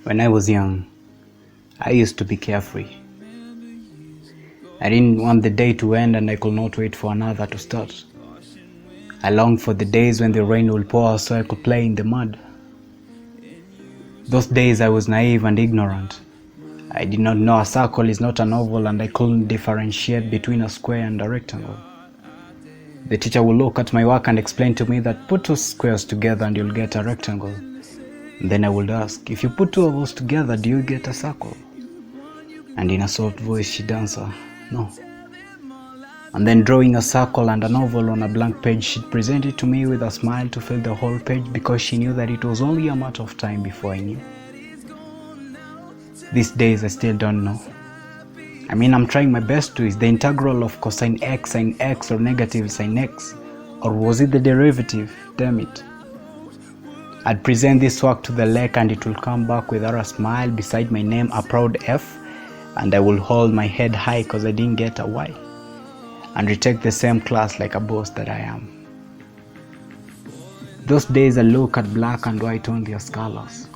When I was young, I used to be carefree. I didn't want the day to end and I could not wait for another to start. I longed for the days when the rain would pour so I could play in the mud. Those days I was naive and ignorant. I did not know a circle is not an oval and I couldn't differentiate between a square and a rectangle. The teacher would look at my work and explain to me that put two squares together and you'll get a rectangle. And then I would ask, if you put two of those together, do you get a circle? And in a soft voice she'd answer, no. And then drawing a circle and an oval on a blank page, she'd present it to me with a smile to fill the whole page because she knew that it was only a matter of time before I knew. These days I still don't know. I'm trying my best to. Is the integral of cosine x sin x or negative sin x? Or was it the derivative? Damn it. I'd present this work to the lake and it will come back without a smile beside my name, a proud F, and I will hold my head high because I didn't get a Y, and retake the same class like a boss that I am. Those days I look at black and white on their colors,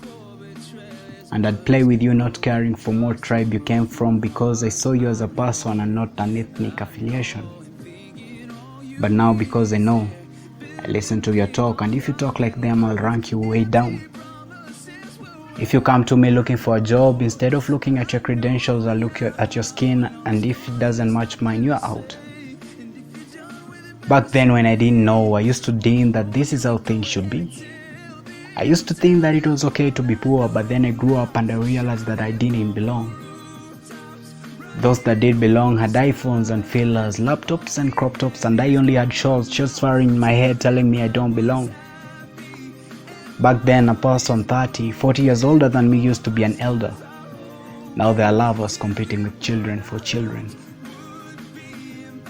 and I'd play with you not caring from what tribe you came from because I saw you as a person and not an ethnic affiliation. But now because I know, I listen to your talk, and if you talk like them, I'll rank you way down. If you come to me looking for a job, instead of looking at your credentials, I'll look at your skin, and if it doesn't match mine, you're out. Back then when I didn't know, I used to deem that this is how things should be. I used to think that it was okay to be poor, but then I grew up and I realized that I didn't belong. Those that did belong had iPhones and fillers, laptops and crop tops, and I only had shots firing in my head telling me I don't belong. Back then, a person 30, 40 years older than me used to be an elder. Now they are lovers competing with children for children.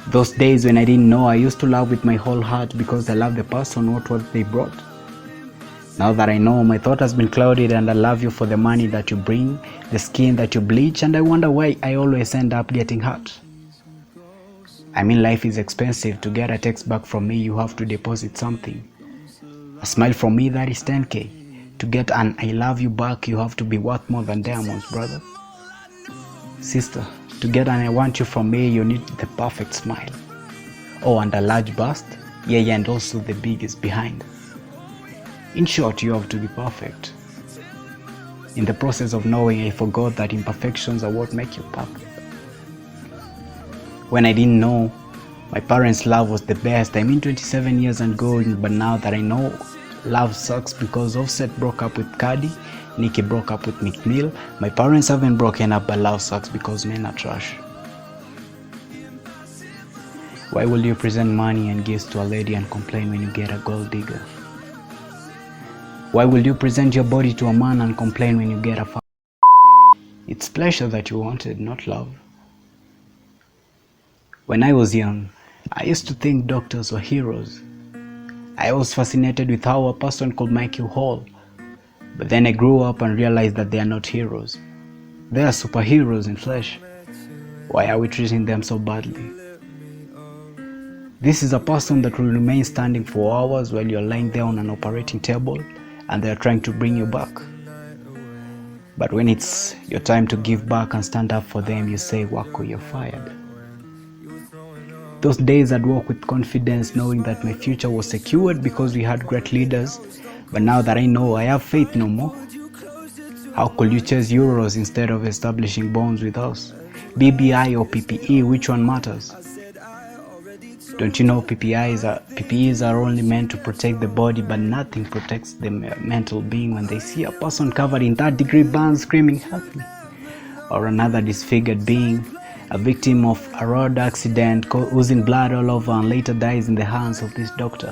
Those days when I didn't know, I used to love with my whole heart because I love the person, not what they brought. Now that I know, my thought has been clouded and I love you for the money that you bring, the skin that you bleach, and I wonder why I always end up getting hurt. Life is expensive. To get a text back from me, you have to deposit something. A smile from me, that is 10K. To get an I love you back, you have to be worth more than diamonds, brother. Sister, to get an I want you from me, you need the perfect smile. Oh, and a large bust? Yeah, and also the biggest behind. In short, you have to be perfect. In the process of knowing, I forgot that imperfections are what make you perfect. When I didn't know, my parents' love was the best. 27 years and going, but now that I know, love sucks because Offset broke up with Cardi, Nicki broke up with Meek Mill. My parents haven't broken up, but love sucks because men are trash. Why will you present money and gifts to a lady and complain when you get a gold digger? Why will you present your body to a man and complain when you get a It's pleasure that you wanted, not love. When I was young, I used to think doctors were heroes. I was fascinated with how a person could make you whole. But then I grew up and realized that they are not heroes. They are superheroes in flesh. Why are we treating them so badly? This is a person that will remain standing for hours while you're lying there on an operating table and they're trying to bring you back. But when it's your time to give back and stand up for them, you say, Wako, you're fired. Those days I'd walk with confidence knowing that my future was secured because we had great leaders. But now that I know, I have faith no more. How could you chase euros instead of establishing bonds with us? BBI or PPE, which one matters? Don't you know PPEs are only meant to protect the body, but nothing protects the mental being when they see a person covered in third-degree burns screaming, help me. Or another disfigured being, a victim of a road accident, oozing blood all over and later dies in the hands of this doctor,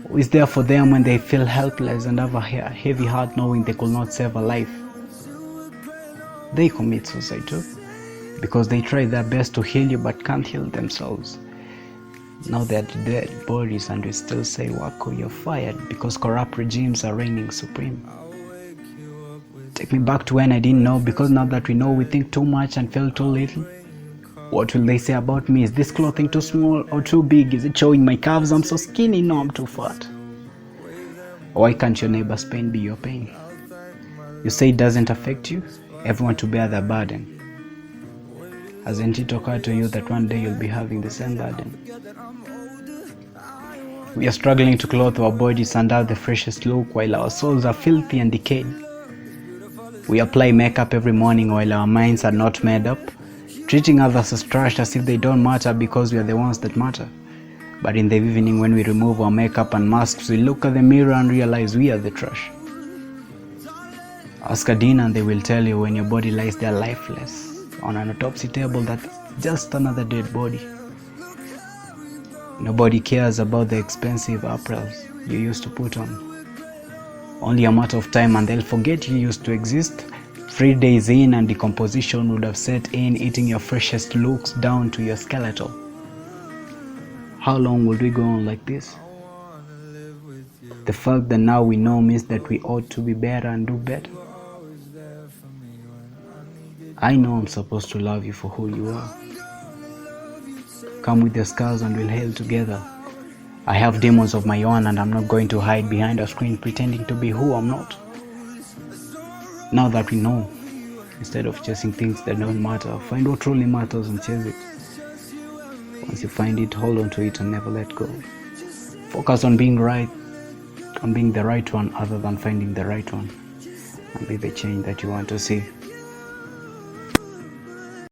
who is there for them when they feel helpless and have a heavy heart knowing they could not save a life. They commit suicide too, because they try their best to heal you but can't heal themselves. Now they're dead bodies and we still say, Wako, you're fired because corrupt regimes are reigning supreme. Take me back to when I didn't know, because now that we know, we think too much and feel too little. What will they say about me? Is this clothing too small or too big? Is it showing my calves? I'm so skinny. No, I'm too fat. Why can't your neighbor's pain be your pain? You say it doesn't affect you, everyone to bear the burden. Hasn't it occurred to you that one day you'll be having the same burden? We are struggling to clothe our bodies and have the freshest look while our souls are filthy and decayed. We apply makeup every morning while our minds are not made up, treating others as trash as if they don't matter because we are the ones that matter. But in the evening when we remove our makeup and masks, we look at the mirror and realize we are the trash. Ask a dean and they will tell you when your body lies there lifeless on an autopsy table that's just another dead body. Nobody cares about the expensive apparels you used to put on. Only a matter of time and they'll forget you used to exist. 3 days in and decomposition would have set in, eating your freshest looks down to your skeletal. How long would we go on like this? The fact that now we know means that we ought to be better and do better. I know I'm supposed to love you for who you are. Come with your scars and we'll hail together. I have demons of my own and I'm not going to hide behind a screen pretending to be who I'm not. Now that we know, instead of chasing things that don't matter, find what truly matters and chase it. Once you find it, hold on to it and never let go. Focus on being right, on being the right one other than finding the right one, and be the change that you want to see.